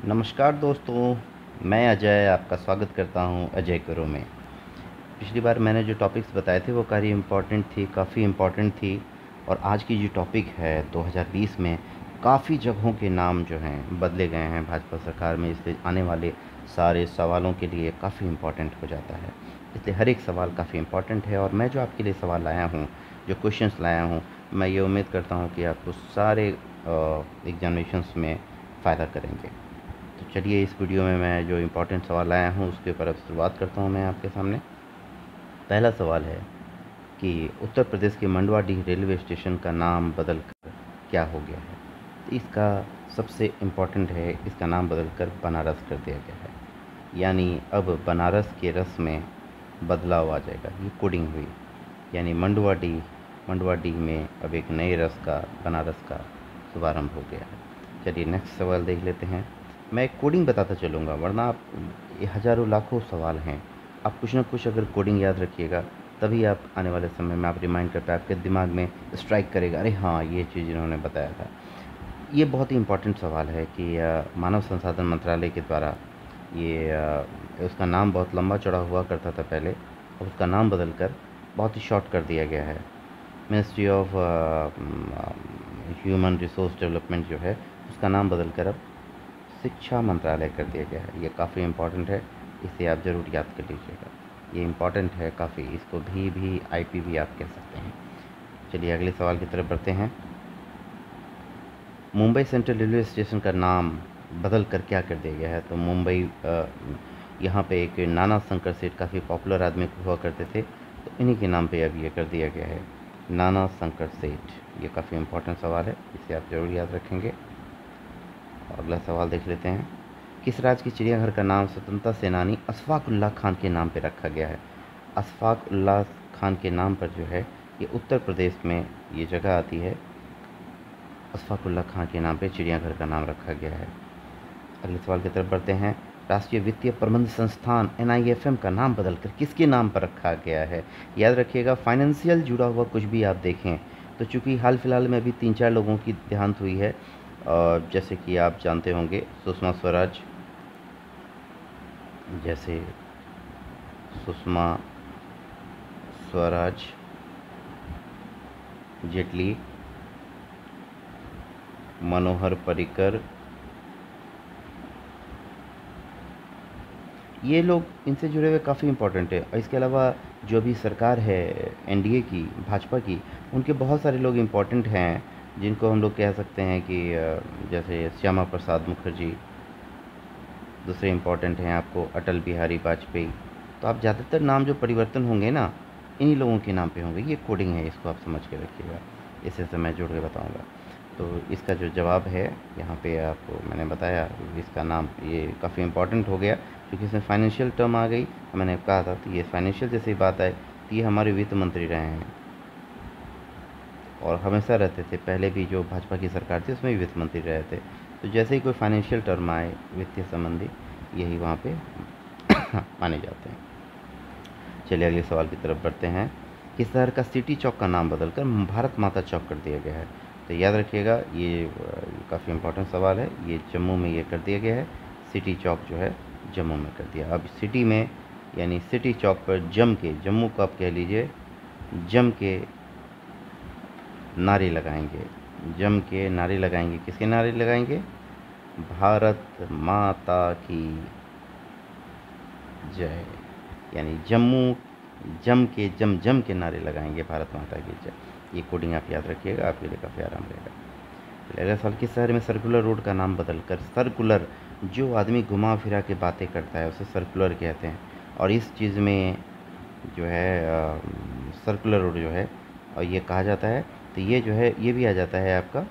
नमस्कार दोस्तों, मैं अजय आपका स्वागत करता हूं अजय करो में। पिछली बार मैंने जो टॉपिक्स बताए थे वो काफ़ी इम्पोर्टेंट थी। और आज की जो टॉपिक है 2020 में काफ़ी जगहों के नाम जो हैं बदले गए हैं भाजपा सरकार में, इसलिए आने वाले सारे सवालों के लिए काफ़ी इम्पोर्टेंट हो जाता है। इसलिए हर एक सवाल काफ़ी इम्पोर्टेंट है और मैं जो आपके लिए सवाल लाया हूँ, जो क्वेश्चंस लाया हूँ, मैं ये उम्मीद करता हूँ कि आपको सारे एग्जामिनेशंस में फ़ायदा करेंगे। तो चलिए इस वीडियो में मैं जो इम्पोर्टेंट सवाल लाया हूँ उसके ऊपर अब शुरुआत करता हूँ मैं आपके सामने। पहला सवाल है कि उत्तर प्रदेश के मंडुआडीह रेलवे स्टेशन का नाम बदल कर क्या हो गया है। तो इसका सबसे इम्पोर्टेंट है, इसका नाम बदल कर बनारस कर दिया गया है। यानी अब बनारस के रस में बदलाव आ जाएगा, ये कोडिंग हुई। यानी मंडुआडीह में अब एक नए रस का, बनारस का शुभारंभ हो गया है। चलिए नेक्स्ट सवाल देख लेते हैं। मैं कोडिंग बताता चलूँगा, वरना आप ये हज़ारों लाखों सवाल हैं, आप कुछ ना कुछ अगर कोडिंग याद रखिएगा तभी आप आने वाले समय में आप रिमाइंड कर पाए, आपके दिमाग में स्ट्राइक करेगा, अरे हाँ ये चीज़ इन्होंने बताया था। ये बहुत ही इम्पोर्टेंट सवाल है कि मानव संसाधन मंत्रालय के द्वारा ये उसका नाम बहुत लंबा चौड़ा हुआ करता था पहले, अब उसका नाम बदल कर बहुत ही शॉर्ट कर दिया गया है। Ministry of human resource development जो है उसका नाम बदल कर अब शिक्षा मंत्रालय कर दिया गया है। ये काफ़ी इम्पोर्टेंट है, इसे आप ज़रूर याद कर लीजिएगा। ये इम्पोर्टेंट है काफ़ी, इसको भी आईपी भी आप कह सकते हैं। चलिए अगले सवाल की तरफ बढ़ते हैं। मुंबई सेंट्रल रेलवे स्टेशन का नाम बदल कर क्या कर दिया गया है। तो मुंबई यहाँ पे एक नाना शंकर सेठ काफ़ी पॉपुलर आदमी हुआ करते थे, तो इन्हीं के नाम पे अब ये कर दिया गया है, नाना शंकर सेठ। ये काफ़ी इम्पोर्टेंट सवाल है, इसे आप ज़रूर याद रखेंगे। और अगला सवाल देख लेते हैं। किस राज्य के चिड़ियाघर का नाम स्वतंत्रता सेनानी अशफाक उल्लाह खान के नाम पर रखा गया है। अशफाक उल्लाह खान के नाम पर जो है ये उत्तर प्रदेश में ये जगह आती है, अशफाक उल्लाह खान के नाम पे चिड़ियाघर का नाम रखा गया है। अगले सवाल की तरफ बढ़ते हैं। राष्ट्रीय वित्तीय प्रबंध संस्थान NIFM का नाम बदलकर किसके नाम पर रखा गया है। याद रखिएगा, फाइनेंशियल जुड़ा हुआ कुछ भी आप देखें तो चूँकि हाल फिलहाल में अभी 3-4 लोगों की देहांत हुई है, और जैसे कि आप जानते होंगे सुषमा स्वराज, जैसे सुषमा स्वराज, जेटली, मनोहर पर्रिकर, ये लोग इनसे जुड़े हुए काफ़ी इम्पोर्टेंट है। और इसके अलावा जो भी सरकार है NDA की, भाजपा की, उनके बहुत सारे लोग इम्पोर्टेंट हैं जिनको हम लोग कह सकते हैं कि जैसे श्यामा प्रसाद मुखर्जी, दूसरे इम्पोर्टेंट हैं आपको अटल बिहारी वाजपेयी। तो आप ज़्यादातर नाम जो परिवर्तन होंगे ना, इन्हीं लोगों के नाम पे होंगे। ये कोडिंग है, इसको आप समझ के रखिएगा, इसे से मैं जोड़ के बताऊँगा। तो इसका जो जवाब है यहाँ पे आपको मैंने बताया, इसका नाम ये काफ़ी इम्पोर्टेंट हो गया क्योंकि इसमें फाइनेंशियल टर्म आ गई। मैंने कहा था तो ये फाइनेंशियल जैसे बात आए तो ये हमारे वित्त मंत्री रहे हैं और हमेशा रहते थे। पहले भी जो भाजपा की सरकार थी उसमें भी वित्त मंत्री रहे थे। तो जैसे ही कोई फाइनेंशियल टर्म आए वित्तीय संबंधी, यही वहाँ पे माने जाते हैं। चलिए अगले सवाल की तरफ बढ़ते हैं। किस शहर का सिटी चौक का नाम बदलकर भारत माता चौक कर दिया गया है। तो याद रखिएगा, ये काफ़ी इम्पोर्टेंट सवाल है। ये जम्मू में ये कर दिया गया है, सिटी चौक जो है जम्मू में कर दिया। अब सिटी में यानी सिटी चौक पर जम्मू को आप कह लीजिए, जम के नारे लगाएंगे, जम के नारे लगाएंगे। किसके नारे लगाएंगे? भारत माता की जय। यानी जम के नारे लगाएंगे, भारत माता की जय। ये कोडिंग आप याद रखिएगा, आपके लिए काफ़ी आराम रहेगा। चलिए अगले सवाल। किस शहर में सर्कुलर रोड का नाम बदलकर, सर्कुलर जो आदमी घुमा फिरा के बातें करता है उसे सर्कुलर कहते हैं, और इस चीज़ में जो है सर्कुलर रोड जो है और ये कहा जाता है, तो ये जो है ये भी आ जाता है आपका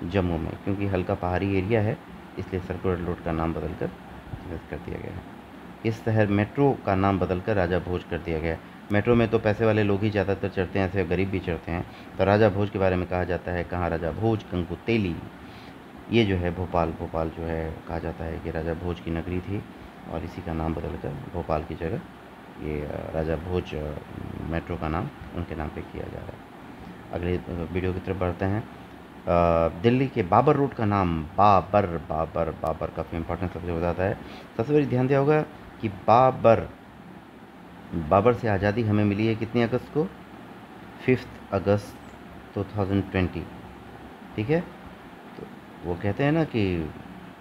जम्मू में, क्योंकि हल्का पहाड़ी एरिया है इसलिए सर्कुलर रोड का नाम बदलकर कर दिया गया है। इस शहर मेट्रो का नाम बदलकर राजा भोज कर दिया गया है। मेट्रो में तो पैसे वाले लोग ही ज़्यादातर चढ़ते हैं, ऐसे गरीब भी चढ़ते हैं। तो राजा भोज के बारे में कहा जाता है, कहाँ राजा भोज कंकु तेली। ये जो है भोपाल जो है कहा जाता है कि राजा भोज की नगरी थी और इसी का नाम बदलकर भोपाल की जगह ये राजा भोज मेट्रो का नाम उनके नाम पे किया जा रहा है। अगले वीडियो की तरफ बढ़ते हैं। दिल्ली के बाबर रोड का नाम बाबर बाबर बाबर काफ़ी इंपॉर्टेंट सबसे हो जाता है। सबसे बड़ी ध्यान दिया होगा कि बाबर बाबर से आज़ादी हमें मिली है कितनी अगस्त को, 5 अगस्त 2020। ठीक है, तो वो कहते हैं ना कि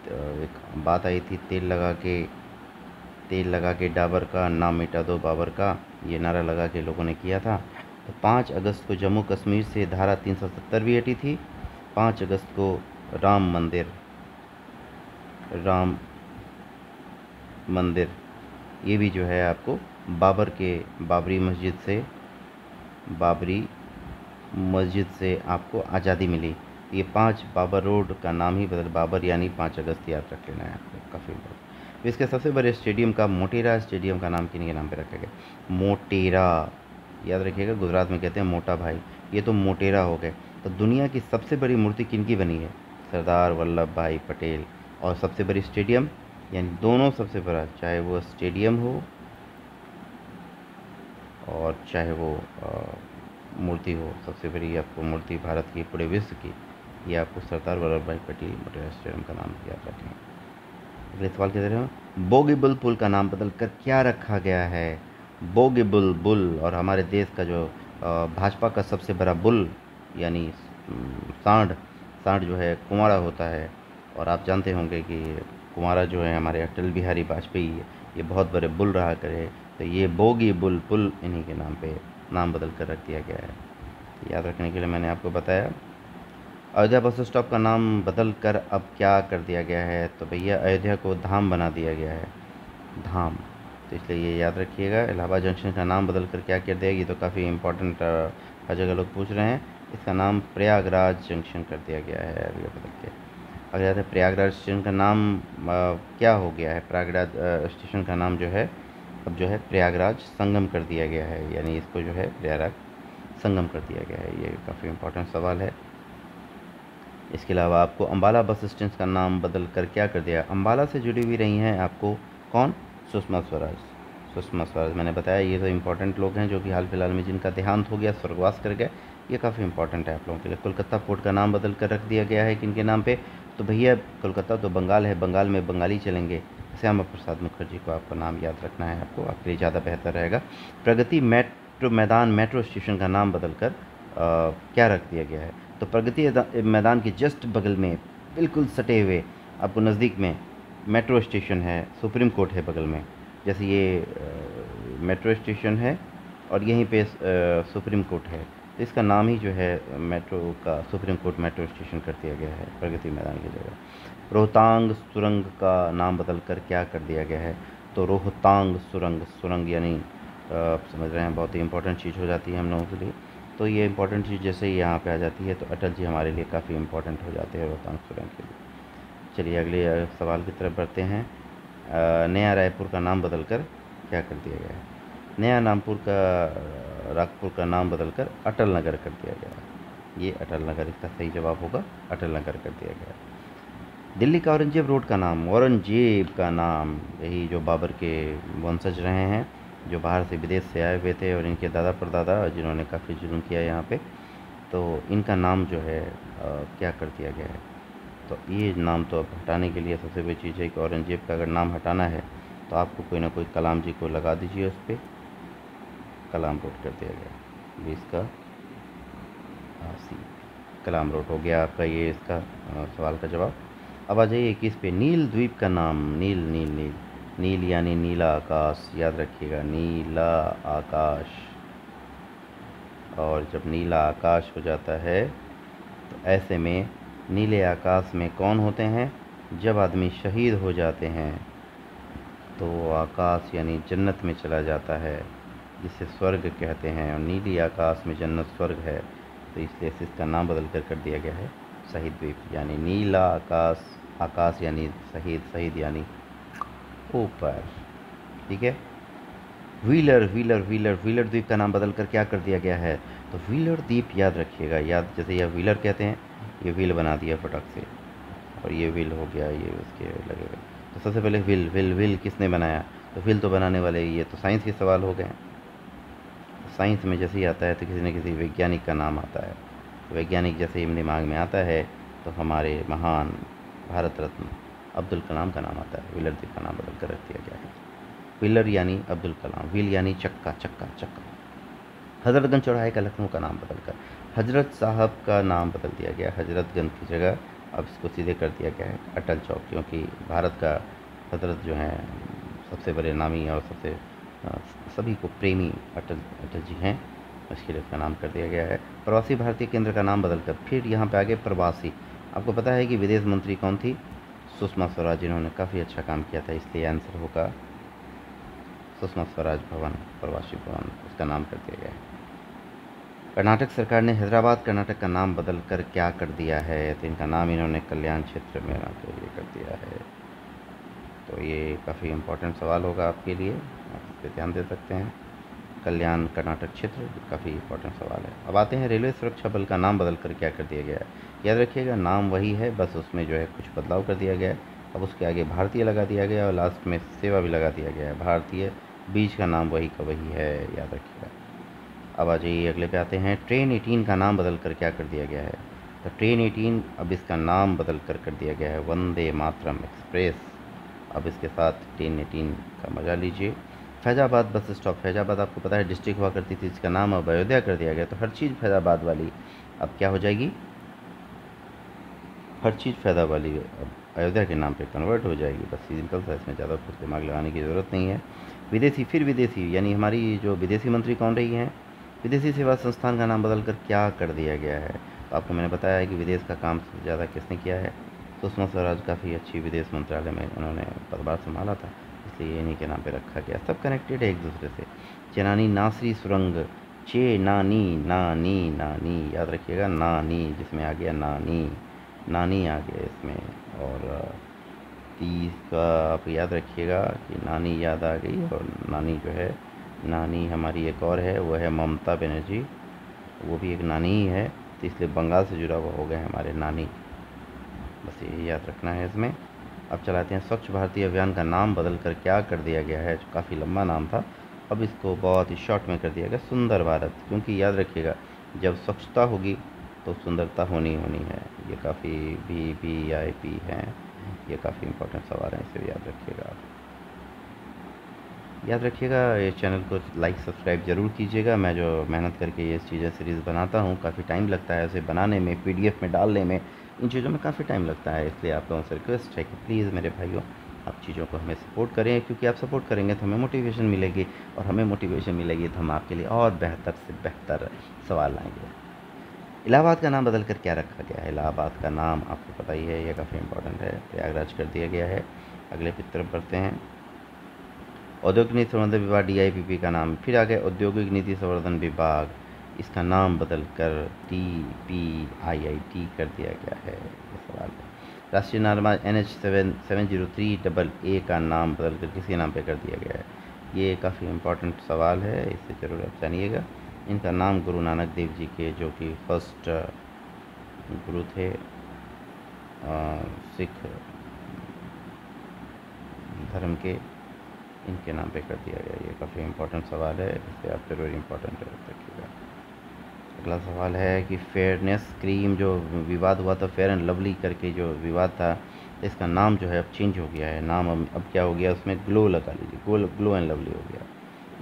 एक बात आई थी, तेल लगा के डाबर का, नाम मिटा दो बाबर का, ये नारा लगा के लोगों ने किया था। तो 5 अगस्त को जम्मू कश्मीर से धारा 370 भी हटी थी। 5 अगस्त को राम मंदिर ये भी जो है आपको बाबरी मस्जिद से आपको आज़ादी मिली। ये 5 बाबर रोड का नाम ही बदल बाबर यानी 5 अगस्त याद रख लेना है आपको, काफ़ी इम्पोर्टेंट। तो इसके सबसे बड़े स्टेडियम का मोटेरा स्टेडियम का नाम किन्हीं के नाम पे रखा गया, मोटेरा, याद रखिएगा, गुजरात में कहते हैं मोटा भाई, ये तो मोटेरा हो गए। तो दुनिया की सबसे बड़ी मूर्ति किनकी बनी है, सरदार वल्लभ भाई पटेल। और सबसे बड़ी स्टेडियम, यानी दोनों सबसे बड़ा, चाहे वो स्टेडियम हो और चाहे वो मूर्ति हो, सबसे बड़ी आपको मूर्ति भारत की, पूरे विश्व की, ये आपको सरदार वल्लभ भाई पटेल मोटेरा स्टेडियम का नाम याद रखें। अगले सवाल के दे रहे हो, बोगीबुल पुल का नाम बदल कर क्या रखा गया है। बोगीबुल बुल, और हमारे देश का जो भाजपा का सबसे बड़ा बुल यानी सांड जो है कुंवारा होता है। और आप जानते होंगे कि कुंवारा जो है हमारे अटल बिहारी वाजपेयी, ये बहुत बड़े बुल रहा करे। तो ये बोगी बुल पुल इन्हीं के नाम पे नाम बदल कर रख दिया गया है। याद रखने के लिए मैंने आपको बताया। अयोध्या बस स्टॉप का नाम बदल कर अब क्या कर दिया गया है, तो भैया अयोध्या को धाम बना दिया गया है, धाम। तो इसलिए ये याद रखिएगा। इलाहाबाद जंक्शन का नाम बदल कर क्या कर दिया, ये तो काफ़ी इम्पोर्टेंट हर जगह लोग पूछ रहे हैं। इसका नाम प्रयागराज जंक्शन कर दिया गया है अभी बदल के। अगर याद है प्रयागराज स्टेशन का नाम क्या हो गया है, प्रयागराज स्टेशन का नाम जो है अब जो है प्रयागराज संगम कर दिया गया है, यानी इसको जो है प्रयागराज संगम कर दिया गया है। ये काफ़ी इम्पोर्टेंट सवाल है। इसके अलावा आपको अम्बाला बस स्टैंड का नाम बदल कर क्या कर दिया, अम्बाला से जुड़ी हुई रही हैं आपको कौन, सुषमा स्वराज मैंने बताया, ये तो इम्पोर्टेंट लोग हैं जो कि हाल फिलहाल में जिनका देहांत हो गया, स्वर्गवास कर गए। ये काफ़ी इंपॉर्टेंट है आप लोगों के लिए। कोलकाता पोर्ट का नाम बदल कर रख दिया गया है किनके नाम पे, तो भैया कोलकाता तो बंगाल है, बंगाल में बंगाली चलेंगे, श्यामा प्रसाद मुखर्जी को आपका नाम याद रखना है, आपको आपके लिए ज़्यादा बेहतर रहेगा। प्रगति मैदान मेट्रो स्टेशन का नाम बदल कर क्या रख दिया गया है, तो प्रगति मैदान के जस्ट बगल में बिल्कुल सटे हुए आपको नज़दीक में मेट्रो स्टेशन है, सुप्रीम कोर्ट है बगल में। जैसे ये मेट्रो स्टेशन है और यहीं पे सुप्रीम कोर्ट है, तो इसका नाम ही जो है मेट्रो का सुप्रीम कोर्ट मेट्रो स्टेशन कर दिया गया है प्रगति मैदान की जगह। रोहतांग सुरंग का नाम बदल कर क्या कर दिया गया है, तो रोहतांग सुरंग यानी आप समझ रहे हैं बहुत ही इंपॉर्टेंट चीज़ हो जाती है हम लोगों के लिए। तो ये इंपॉर्टेंट चीज़ जैसे ही यहाँ पे आ जाती है तो अटल जी हमारे लिए काफ़ी इंपॉर्टेंट हो जाते हैं रोहतांग सुरंग के लिए। चलिए अगले सवाल की तरफ बढ़ते हैं। नया रायपुर का नाम बदलकर क्या कर दिया गया है, नया रागपुर का नाम बदलकर अटल नगर कर दिया गया है। ये अटल नगर इसका सही जवाब होगा, अटल नगर कर दिया गया है। दिल्ली का औरंगजेब रोड का नाम, औरंगजेब का नाम यही जो बाबर के वंशज रहे हैं, जो बाहर से विदेश से आए हुए थे और इनके दादा परदादा जिन्होंने काफ़ी जुल्म किया यहाँ पे, तो इनका नाम जो है क्या कर दिया गया है। तो ये नाम तो अब हटाने के लिए सबसे बड़ी चीज़ है कि औरंगजेब का अगर नाम हटाना है तो आपको कोई ना कोई कलाम जी को लगा दीजिए, उस पर कलाम रोड कर दिया गया। ये इसका सी कलाम रोड हो गया आपका, ये इसका सवाल का जवाब। अब आ जाइए 21 पे, नील द्वीप का नाम, नील नील नील नील यानी नीला आकाश, याद रखिएगा नीला आकाश। और जब नीला आकाश हो जाता है तो ऐसे में नीले आकाश में कौन होते हैं, जब आदमी शहीद हो जाते हैं तो वो आकाश यानी जन्नत में चला जाता है, जिसे स्वर्ग कहते हैं। और नीली आकाश में जन्नत स्वर्ग है, तो इसलिए इसका नाम बदल कर दिया गया है शहीद द्वीप, यानी नीला आकाश, आकाश यानी शहीद, शहीद यानी ऊपर। ठीक है। व्हीलर द्वीप का नाम बदल कर क्या कर दिया गया है, तो व्हीलर द्वीप याद रखिएगा, याद जैसे यह व्हीलर कहते हैं, ये व्हील बना दिया फटक से, और ये व्हील हो गया, ये उसके लगे हुए। तो सबसे पहले व्हील किसने बनाया, तो व्हील तो बनाने वाले, ये तो साइंस के सवाल हो गए। साइंस में जैसे ही आता है तो किसी न किसी वैज्ञानिक का नाम आता है, वैज्ञानिक जैसे ही दिमाग में आता है तो हमारे महान भारत रत्न अब्दुल कलाम का नाम आता है। व्हीलर द्वीप का नाम बदल कर रख दिया गया है। व्हीलर यानी अब्दुल कलाम, व्हील यानी चक्का, चक्का चक्का। हज़रतगंज चौराहे का लखनऊ का नाम बदलकर हजरत साहब का नाम बदल दिया गया। हजरतगंज की जगह अब इसको सीधे कर दिया गया है अटल चौक, क्योंकि भारत का हजरत जो हैं सबसे बड़े नामी और सबसे सभी को प्रेमी अटल जी हैं, इसके लिए इसका नाम कर दिया गया है। प्रवासी भारतीय केंद्र का नाम बदलकर फिर यहाँ पे आगे प्रवासी। आपको पता है कि विदेश मंत्री कौन थी? सुषमा स्वराज, जिन्होंने काफ़ी अच्छा काम किया था, इसलिए आंसर होगा सुषमा स्वराज भवन, प्रवासी भवन, उसका नाम कर दिया गया है। कर्नाटक सरकार ने हैदराबाद कर्नाटक का नाम बदल कर क्या कर दिया है? तो इनका नाम इन्होंने कल्याण क्षेत्र में के लिए कर दिया है। तो ये काफ़ी इम्पोर्टेंट सवाल होगा आपके लिए, आप इस पर ध्यान दे सकते हैं। कल्याण कर्नाटक क्षेत्र काफ़ी इम्पोर्टेंट सवाल है। अब आते हैं रेलवे सुरक्षा बल का नाम बदल कर क्या कर दिया गया है। याद रखिएगा नाम वही है, बस उसमें जो है कुछ बदलाव कर दिया गया है। अब उसके आगे भारतीय लगा दिया गया और लास्ट में सेवा भी लगा दिया गया है। भारतीय बीच का नाम वही का वही है, याद रखिएगा। अब आ जाइए अगले पे आते हैं। ट्रेन 18 का नाम बदल कर क्या कर दिया गया है? तो ट्रेन 18 अब इसका नाम बदल कर दिया गया है वंदे मातरम एक्सप्रेस। अब इसके साथ ट्रेन 18 का मजा लीजिए। फैज़ाबाद बस स्टॉप, फैज़ाबाद आपको पता है डिस्ट्रिक्ट हुआ करती थी, इसका नाम अब अयोध्या कर दिया गया। तो हर चीज़ फैज़ाबाद वाली अब क्या हो जाएगी? हर चीज़ फैज़ाबाद वाली अब अयोध्या के नाम पे कन्वर्ट हो जाएगी। बस सिंपल सा, इसमें ज़्यादा कुछ दिमाग लगाने की ज़रूरत नहीं है। विदेशी फिर विदेशी, यानी हमारी जो विदेशी मंत्री कौन रही हैं? विदेशी सेवा संस्थान का नाम बदलकर क्या कर दिया गया है? तो आपको मैंने बताया है कि विदेश का काम सबसे ज़्यादा किसने किया है? सुषमा स्वराज काफ़ी अच्छी विदेश मंत्रालय में उन्होंने पदभार संभाला था, इसलिए इन्हीं के नाम पे रखा गया। सब कनेक्टेड है एक दूसरे से। चेनानी नासरी सुरंग, चे नानी नानी नानी, याद रखिएगा नानी, जिसमें आ गया नानी, नानी आ गया इसमें। और 30 का आप याद रखिएगा कि नानी याद आ गई, और नानी जो है, नानी हमारी एक और है, वो है ममता बनर्जी, वो भी एक नानी ही है, तो इसलिए बंगाल से जुड़ा हुआ हो गया है हमारे नानी। बस ये याद रखना है इसमें। अब चलाते हैं स्वच्छ भारतीय अभियान का नाम बदल कर क्या कर दिया गया है? जो काफ़ी लंबा नाम था, अब इसको बहुत ही शॉर्ट में कर दिया गया सुंदर भारत, क्योंकि याद रखिएगा जब स्वच्छता होगी तो सुंदरता होनी है। ये काफ़ी VIP हैं, ये काफ़ी इंपॉर्टेंट सवाल है, इसे याद रखिएगा। याद रखिएगा ये चैनल को लाइक सब्सक्राइब ज़रूर कीजिएगा। मैं जो मेहनत करके ये चीज़ें सीरीज़ बनाता हूँ, काफ़ी टाइम लगता है उसे बनाने में, PDF में डालने में, इन चीज़ों में काफ़ी टाइम लगता है। इसलिए आप लोगों से रिक्वेस्ट है कि प्लीज़ मेरे भाइयों, आप चीज़ों को हमें सपोर्ट करें, क्योंकि आप सपोर्ट करेंगे तो हमें मोटिवेशन मिलेगी, और हमें मोटिवेशन मिलेगी तो हम आपके लिए और बेहतर से बेहतर सवाल लाएंगे। इलाहाबाद का नाम बदल कर क्या रखा गया है? इलाहाबाद का नाम आपको पता ही है, ये काफ़ी इंपॉर्टेंट है, प्रयागराज कर दिया गया है। अगले की तरफ बढ़ते हैं। औद्योगिक नीति संवर्धन विभाग DIPP का नाम फिर आ गया औद्योगिक नीति संवर्धन विभाग, इसका नाम बदल कर TPIIT कर दिया गया है। ये सवाल है। राष्ट्रीय नार्मा NH 703AA का नाम बदल कर किसके नाम पे कर दिया गया है? ये काफ़ी इम्पोर्टेंट सवाल है, इसे ज़रूर आप जानिएगा। इनका नाम गुरु नानक देव जी के, जो कि फर्स्ट गुरु थे सिख धर्म के, इनके नाम पे कर दिया गया। ये काफ़ी इम्पोर्टेंट सवाल है, इसे आप जरूर इम्पोर्टेंट रखिएगा। अगला सवाल है कि फेयरनेस क्रीम जो विवाद हुआ था, फेयर एंड लवली करके जो विवाद था, इसका नाम जो है अब चेंज हो गया है। नाम अब क्या हो गया, उसमें ग्लो लगा लीजिए, ग्लो एंड लवली हो गया,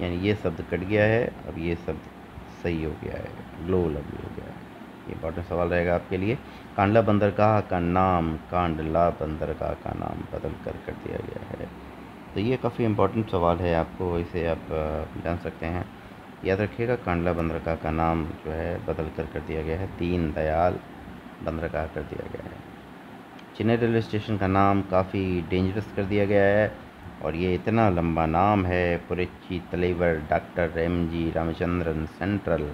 यानी ये शब्द कट गया है, अब ये शब्द सही हो गया है, ग्लो लवली हो गया है। ये इंपॉर्टेंट सवाल रहेगा आपके लिए। कांडला बंदरगाह का नाम, कांडला बंदरगाह का नाम बदल कर दिया गया है। तो ये काफ़ी इम्पोर्टेंट सवाल है, आपको इसे आप जान सकते हैं। याद रखिएगा कांडला बंदरगाह का नाम जो है बदल कर दिया गया है, दीन दयाल बंदरगाह कर दिया गया है। चेन्नई रेलवे स्टेशन का नाम काफ़ी डेंजरस कर दिया गया है, और ये इतना लंबा नाम है, Puratchi Thalaivar doctor MG Ramachandran central,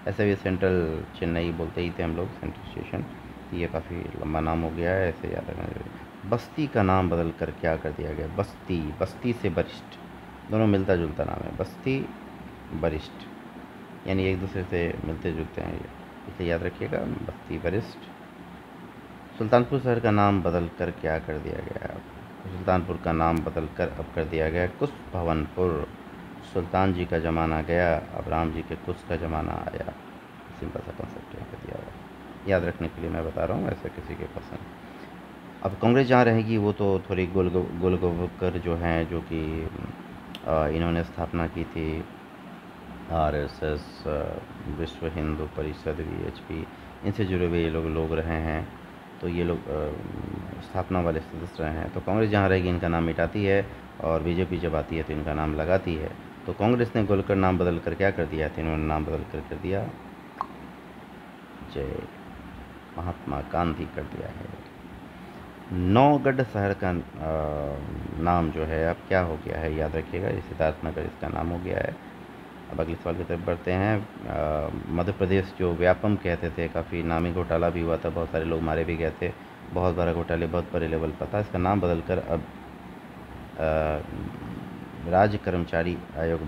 ऐसे भी सेंट्रल चेन्नई बोलते ही थे हम लोग, सेंट्रल स्टेशन। तो ये काफ़ी लंबा नाम हो गया है, ऐसे याद रखना जरूरी। बस्ती का नाम बदल कर क्या कर दिया गया? बस्ती, बस्ती से वरिष्ठ, दोनों मिलता जुलता नाम है, बस्ती वरिष्ठ, यानी एक दूसरे से मिलते जुलते हैं, इसे याद रखिएगा, बस्ती वरिष्ठ। सुल्तानपुर शहर का नाम बदल कर क्या कर दिया गया? सुल्तानपुर का नाम बदल कर अब कर दिया गया कुश भवनपुर। सुल्तान जी का ज़माना गया, अब राम जी के कुश का ज़माना आया, सिंपल सा कॉन्सेप्ट कर दिया हुआ। याद रखने के लिए मैं बता रहा हूँ, ऐसा किसी के पसंद। अब कांग्रेस जहाँ रहेगी वो तो थोड़ी गोलगोवकर जो हैं, जो कि इन्होंने स्थापना की थी आरएसएस, विश्व हिंदू परिषद, वीएचपी, इनसे जुड़े हुए ये लोग रहे हैं। तो ये लोग स्थापना वाले सदस्य रहे हैं। तो कांग्रेस जहाँ रहेगी इनका नाम मिटाती है, और बीजेपी जब आती है तो इनका नाम लगाती है। तो कांग्रेस ने गोलकर नाम बदल कर क्या कर दिया था, इन्होंने नाम बदल कर दिया जय महात्मा गांधी कर दिया है। नौगढ़ शहर का नाम जो है अब क्या हो गया है, याद रखिएगा, सिद्धार्थ नगर इसका नाम हो गया है। अब अगले सवाल की तरफ बढ़ते हैं। मध्य प्रदेश जो व्यापम कहते थे, काफ़ी नामी घोटाला भी हुआ था, बहुत सारे लोग मारे भी गए थे, बहुत बड़ा घोटाले, बहुत बड़े लेवल पर था। इसका नाम बदलकर अब राज्य कर्मचारी आयोग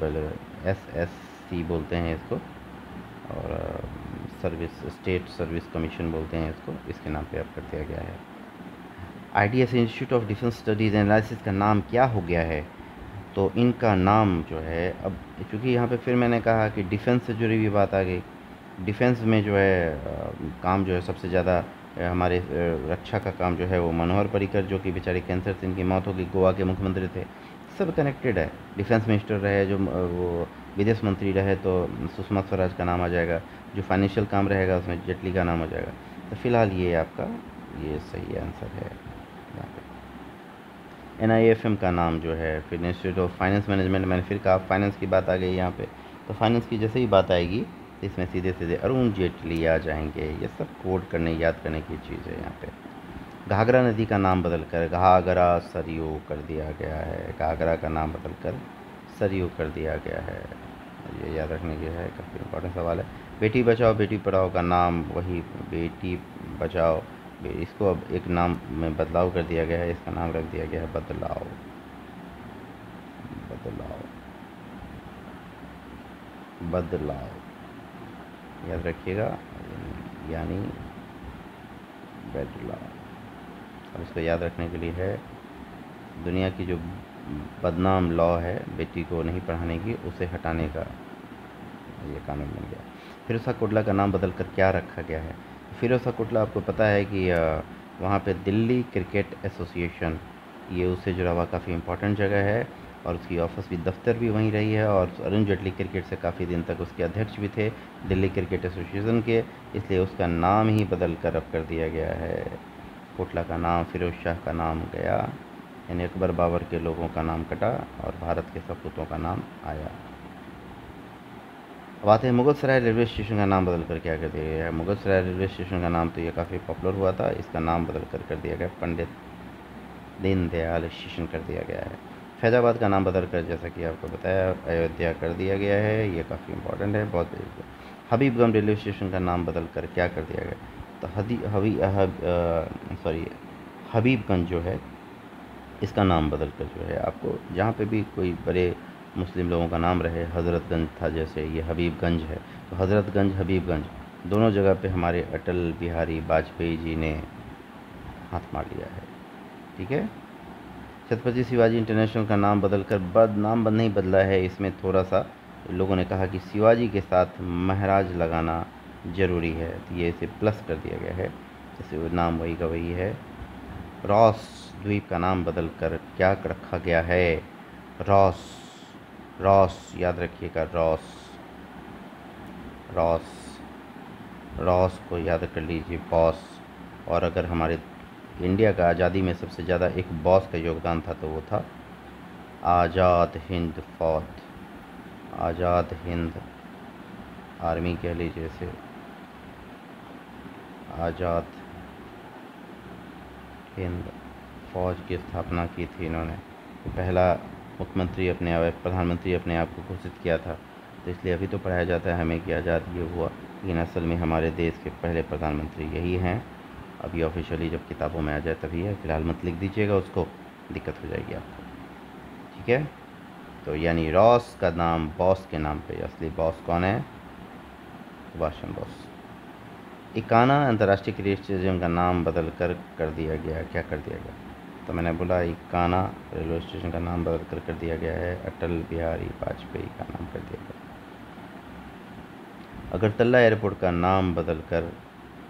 SSC बोलते हैं इसको, और स्टेट सर्विस कमीशन बोलते हैं इसको, इसके नाम पे अब कर दिया गया है। IDS institute of defence studies analysis का नाम क्या हो गया है, तो इनका नाम जो है अब, चूँकि यहाँ पे फिर मैंने कहा कि डिफेंस से जुड़ी हुई बात आ गई। डिफेंस में जो है काम जो है सबसे ज़्यादा हमारे रक्षा का काम जो है वो मनोहर पर्रिकर, जो कि बेचारे कैंसर से इनकी मौत हो गई, गोवा के मुख्यमंत्री थे। सब कनेक्टेड है। डिफेंस मिनिस्टर रहे जो वो विदेश मंत्री रहे तो सुषमा स्वराज का नाम आ जाएगा, जो फाइनेंशियल काम रहेगा उसमें जेटली का नाम आ जाएगा। तो फिलहाल ये आपका ये सही आंसर है यहाँ पे। NIFM का नाम जो है, फिर इंस्टीट्यूट ऑफ फाइनेंस मैनेजमेंट, मैंने फिर कहा फाइनेंस की बात आ गई यहाँ पे। तो फाइनेंस की जैसे ही बात आएगी तो इसमें सीधे सीधे अरुण जेटली आ जाएंगे। ये सब कोड करने, याद करने की चीज़ है यहाँ पे। घाघरा नदी का नाम बदलकर घाघरा सरयू कर दिया गया है। घाघरा का नाम बदलकर सरयू कर दिया गया है। ये याद रखने की है, काफ़ी इंपॉर्टेंट सवाल है। बेटी बचाओ बेटी पढ़ाओ का नाम वही बेटी बचाओ, इसको अब एक नाम में बदलाव कर दिया गया है। इसका नाम रख दिया गया है बदलाव। बदलाव बदलाव याद रखिएगा, यानी बदलाव। और इसको याद रखने के लिए है, दुनिया की जो बदनाम लॉ है बेटी को नहीं पढ़ाने की, उसे हटाने का ये कानून बन गया। फिरोज़ा कोटला का नाम बदलकर क्या रखा गया है। फिरोज़ा कोटला आपको पता है कि वहाँ पे दिल्ली क्रिकेट एसोसिएशन, ये उससे जुड़ा हुआ काफ़ी इम्पोर्टेंट जगह है, और उसकी ऑफिस भी, दफ्तर भी वहीं रही है। और अरुण जेटली क्रिकेट से काफ़ी दिन तक उसके अध्यक्ष भी थे दिल्ली क्रिकेट एसोसिएशन के, इसलिए उसका नाम ही बदल कर अब कर दिया गया है। कोटला का नाम फिरोज शाह का नाम गया, यानी अकबर बाबर के लोगों का नाम कटा और भारत के सपूतों का नाम आया। अब आते हैं मुगल सराय रेलवे स्टेशन का नाम बदल कर क्या कर दिया गया है। मुगल सराय रेलवे स्टेशन का नाम तो ये काफ़ी पॉपुलर हुआ था, इसका नाम बदल कर दिया गया पंडित दीनदयाल स्टेशन कर दिया गया है। फैज़ाबाद का नाम बदल कर, जैसा कि आपको बताया, अयोध्या कर दिया गया है। ये काफ़ी इंपॉर्टेंट है, बहुत। हबीबगंज रेलवे स्टेशन का नाम बदल कर क्या कर दिया गया, तो हबीबगंज जो है इसका नाम बदल कर जो है आपको, जहाँ पे भी कोई बड़े मुस्लिम लोगों का नाम रहे, हज़रतगंज था जैसे, ये हबीबगंज है, तो हज़रतगंज हबीबगंज दोनों जगह पे हमारे अटल बिहारी वाजपेयी जी ने हाथ मार लिया है। ठीक है। छत्रपति शिवाजी इंटरनेशनल का नाम बदलकर नाम नहीं बदला है, इसमें थोड़ा सा लोगों ने कहा कि शिवाजी के साथ महाराज लगाना ज़रूरी है, तो ये इसे प्लस कर दिया गया है, जैसे नाम वही का वही है। रॉस द्वीप का नाम बदलकर क्या रखा गया है, रॉस। रॉस याद रखिएगा, रॉस। रॉस रॉस को याद कर लीजिए, बॉस। और अगर हमारे इंडिया का आज़ादी में सबसे ज़्यादा एक बॉस का योगदान था तो वो था आज़ाद हिंद फौज, आज़ाद हिंद आर्मी कह लीजिए इसे, आज़ाद हिंद फौज की स्थापना की थी इन्होंने। पहला मुख्यमंत्री अपने आप, प्रधानमंत्री अपने आप को घोषित किया था, तो इसलिए अभी तो पढ़ाया जाता है हमें कि आज़ाद ये हुआ, लेकिन असल में हमारे देश के पहले प्रधानमंत्री यही हैं। अभी ऑफिशियली जब किताबों में आ जाए तभी है, फिलहाल मत लिख दीजिएगा उसको, दिक्कत हो जाएगी आपको। ठीक है। तो यानी रॉस का नाम बॉस के नाम पे, असली बॉस कौन है, सुभाष चंद्र बोस। इकाना अंतर्राष्ट्रीय क्रिकेट स्टेडियम का नाम बदल कर दिया गया, क्या कर दिया गया, तो मैंने बोला इकाना रेलवे स्टेशन का नाम बदल कर दिया गया है, अटल बिहारी वाजपेयी का नाम कर दिया गया। अगरतला एयरपोर्ट का नाम बदलकर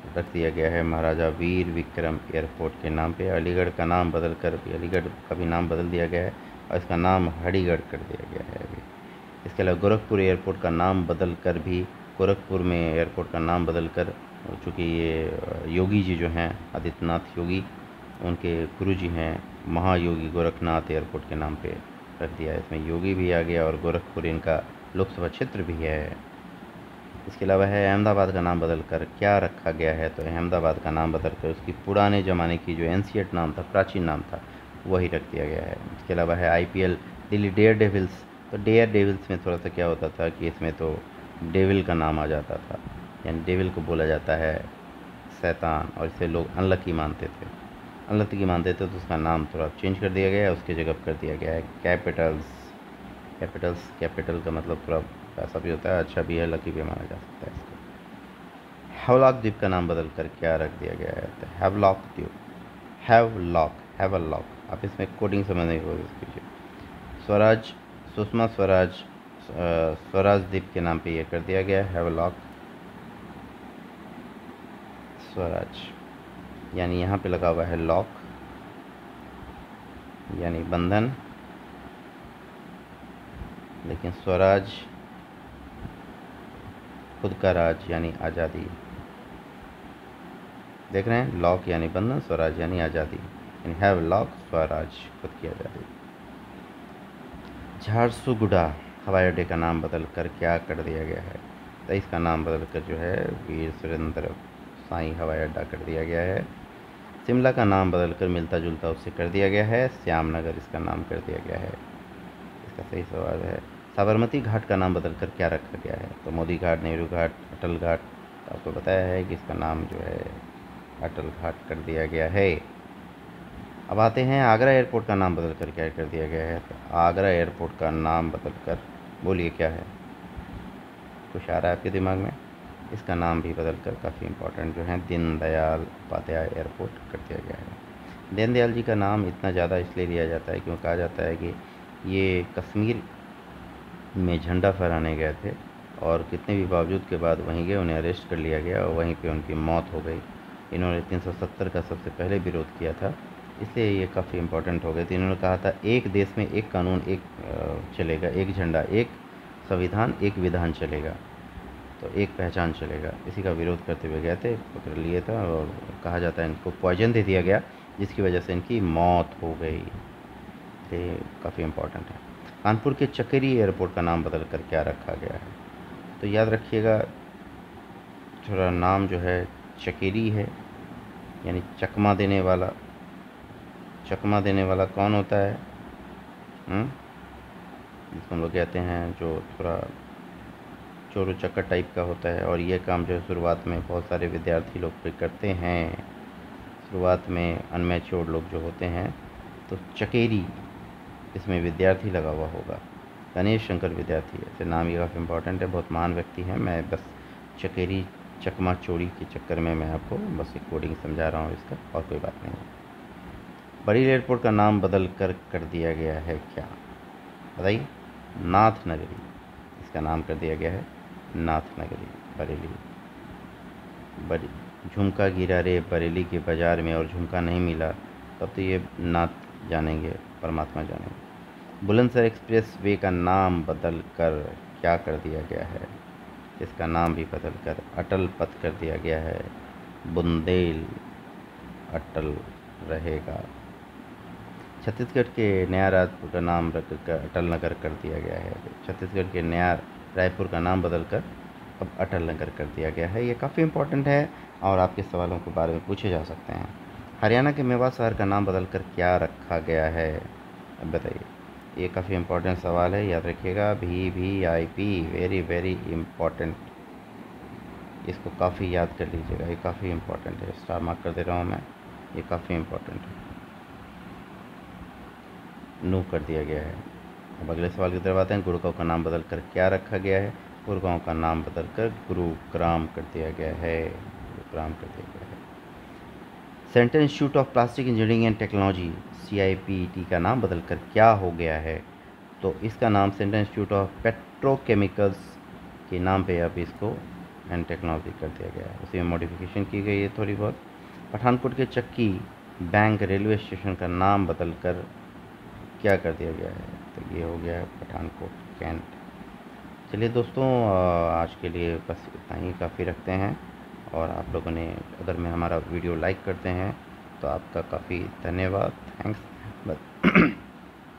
रख दिया गया है महाराजा वीर विक्रम एयरपोर्ट के नाम पे। अलीगढ़ का नाम बदल कर, अलीगढ़ का भी नाम बदल दिया गया है और इसका नाम हरिगढ़ कर दिया गया है अभी। इसके अलावा गोरखपुर एयरपोर्ट का नाम बदल कर भी, गोरखपुर में एयरपोर्ट का नाम बदल कर, चूँकि ये योगी जी जो हैं आदित्यनाथ योगी, उनके गुरु जी हैं महायोगी गोरखनाथ एयरपोर्ट के नाम पे रख दिया है। इसमें योगी भी आ गया और गोरखपुर इनका लोकसभा क्षेत्र भी है। इसके अलावा है अहमदाबाद का नाम बदल कर क्या रखा गया है, तो अहमदाबाद का नाम बदल कर उसकी पुराने ज़माने की जो एंशिएंट नाम था, प्राचीन नाम था, वही रख दिया गया है। इसके अलावा है आईपीएल दिल्ली डेयर डेविल्स, तो डेयर डेविल्स में थोड़ा सा क्या होता था कि इसमें तो डेविल का नाम आ जाता था, यानी डेविल को बोला जाता है शैतान, और इसे लोग अनलकी मानते थे, अनलकी मानते थे, तो उसका नाम थोड़ा चेंज कर दिया गया है, उसकी जगह कर दिया गया है कैपिटल्स। कैपिटल्स, कैपिटल का मतलब थोड़ा ऐसा भी होता है, अच्छा भी है, लकी भी माना जा सकता है इसको। हैवलॉक द्वीप का नाम बदल कर क्या रख दिया गया है, तो हैवलॉक द्वीप, हैवलॉक, हैवलॉक, आप इसमें कोडिंग समझने की कोशिश कीजिए। स्वराज, सुषमा स्वराज, स्वराज द्वीप के नाम पे ये कर दिया गया है हैवलॉक स्वराज, यानी यहाँ पे लगा हुआ है लॉक यानी बंधन, लेकिन स्वराज खुद का राज यानी आज़ादी। देख रहे हैं, लॉक यानी बंधन, स्वराज यानी आज़ादी, यानी हैव लॉक, स्वराज खुद की आज़ादी। झारसुगुडा हवाई अड्डे का नाम बदल कर क्या कर दिया गया है, तो इसका नाम बदल कर जो है वीर सुरेंद्र साई हवाई अड्डा कर दिया गया है। शिमला का नाम बदल कर मिलता जुलता उससे कर दिया गया है, श्यामनगर इसका नाम कर दिया गया है। इसका सही सवाल है साबरमती घाट का नाम बदल कर क्या रखा गया है, तो मोदी घाट, नेहरू घाट, अटल घाट, आपको बताया है कि इसका नाम जो है अटल घाट कर दिया गया है। अब आते हैं आगरा एयरपोर्ट का नाम बदल कर क्या कर दिया गया है, तो आगरा एयरपोर्ट का नाम बदल कर, बोलिए क्या है, कुछ आ रहा है आपके दिमाग में? इसका नाम भी बदल कर काफ़ी इम्पोर्टेंट जो है दीनदयाल उपाध्याय एयरपोर्ट कर दिया गया है। दीनदयाल जी का नाम इतना ज़्यादा इसलिए लिया जाता है क्यों कहा जाता है कि ये कश्मीर में झंडा फहराने गए थे और कितने भी बावजूद के बाद वहीं गए, उन्हें अरेस्ट कर लिया गया और वहीं पे उनकी मौत हो गई। इन्होंने 370 का सबसे पहले विरोध किया था, इसलिए ये काफ़ी इम्पोर्टेंट हो गए थे। इन्होंने कहा था एक देश में एक कानून एक चलेगा, एक झंडा, एक संविधान, एक विधान चलेगा, तो एक पहचान चलेगा। इसी का विरोध करते हुए गए थे, पकड़ लिए था और कहा जाता है इनको पॉइजन दे दिया गया, जिसकी वजह से इनकी मौत हो गई। ये काफ़ी इम्पोर्टेंट है। कानपुर के चकेरी एयरपोर्ट का नाम बदल कर क्या रखा गया है, तो याद रखिएगा थोड़ा नाम जो है चकेरी है, यानी चकमा देने वाला। चकमा देने वाला कौन होता है? जिसको हम लोग कहते हैं जो थोड़ा चोरो चक्कर टाइप का होता है, और ये काम जो है शुरुआत में बहुत सारे विद्यार्थी लोग भी करते हैं। शुरुआत में अनमैच्योर्ड लोग जो होते हैं, तो चकेरी इसमें विद्यार्थी लगा हुआ होगा, गणेश शंकर विद्यार्थी है, तो नाम ये काफ़ी इंपॉर्टेंट है, बहुत महान व्यक्ति हैं। मैं बस चकेरी चकमा चोरी के चक्कर में मैं आपको बस एक कोडिंग समझा रहा हूँ इसका, और कोई बात नहीं। बरेली एयरपोर्ट का नाम बदल कर दिया गया है क्या, बताइए? नाथ नगरी, इसका नाम कर दिया गया है नाथ नगरी बरेली। झुमका गिरा रे बरेली के बाज़ार में और झुमका नहीं मिला, तब तो ये नाथ जानेंगे, परमात्मा जानेंगे। बुलंदशहर एक्सप्रेस वे का नाम बदल कर क्या कर दिया गया है, इसका नाम भी बदल कर अटल पथ कर दिया गया है। बुंदेल अटल रहेगा। छत्तीसगढ़ के नया रायपुर का नाम रख कर अटल नगर कर दिया गया है। छत्तीसगढ़ के नया रायपुर का नाम बदल कर अब अटल नगर कर दिया गया है। ये काफ़ी इंपॉर्टेंट है और आपके सवालों के बारे में पूछे जा सकते हैं। हरियाणा के मेवात शहर का नाम बदल कर क्या रखा गया है, अब बताइए? ये काफ़ी इंपॉर्टेंट सवाल है, याद रखिएगा। VVIP, वेरी वेरी इम्पॉर्टेंट, इसको काफ़ी याद कर लीजिएगा, ये काफ़ी इम्पॉर्टेंट है। स्टार मार्क कर दे रहा हूँ मैं, ये काफ़ी इम्पॉर्टेंट है। नू कर दिया गया है। अब अगले सवाल की तरफ आते हैं। गुड़गांव का नाम बदल कर क्या रखा गया है? गुड़गांव का नाम बदल कर गुरुग्राम कर दिया गया है। गुरुग्राम कर दिया गया है। Central institute of plastic engineering and technology CIPT का नाम बदल कर क्या हो गया है? तो इसका नाम सेंट्रल इंस्टीट्यूट ऑफ पेट्रोकेमिकल्स के नाम पे अब इसको एंड टेक्नोलॉजी कर दिया गया है, उसी में मॉडिफिकेशन की गई है थोड़ी बहुत। पठानकोट के चक्की बैंक रेलवे स्टेशन का नाम बदल कर क्या कर दिया गया है, तो ये हो गया है पठानकोट कैंट। चलिए दोस्तों, आज के लिए बस इतना ही काफ़ी रखते हैं। और आप लोगों ने अगर मैं हमारा वीडियो लाइक करते हैं तो आपका काफ़ी धन्यवाद, थैंक्स। बस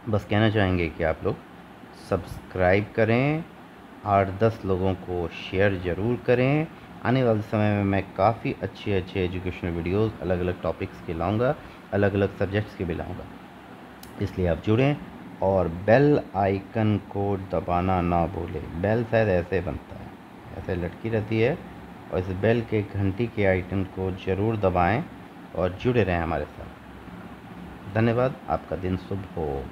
बस कहना चाहेंगे कि आप लोग सब्सक्राइब करें, 8-10 लोगों को शेयर ज़रूर करें। आने वाले समय में मैं काफ़ी अच्छे एजुकेशनल वीडियोस अलग अलग टॉपिक्स के लाऊंगा, अलग अलग सब्जेक्ट्स के भी लाऊंगा, इसलिए आप जुड़ें और बेल आइकन को दबाना ना भूलें। बेल शायद ऐसे बनता है, ऐसे लटकी रहती है, और इस बेल के घंटी के आइकन को ज़रूर दबाएं और जुड़े रहें हमारे साथ। धन्यवाद, आपका दिन शुभ हो।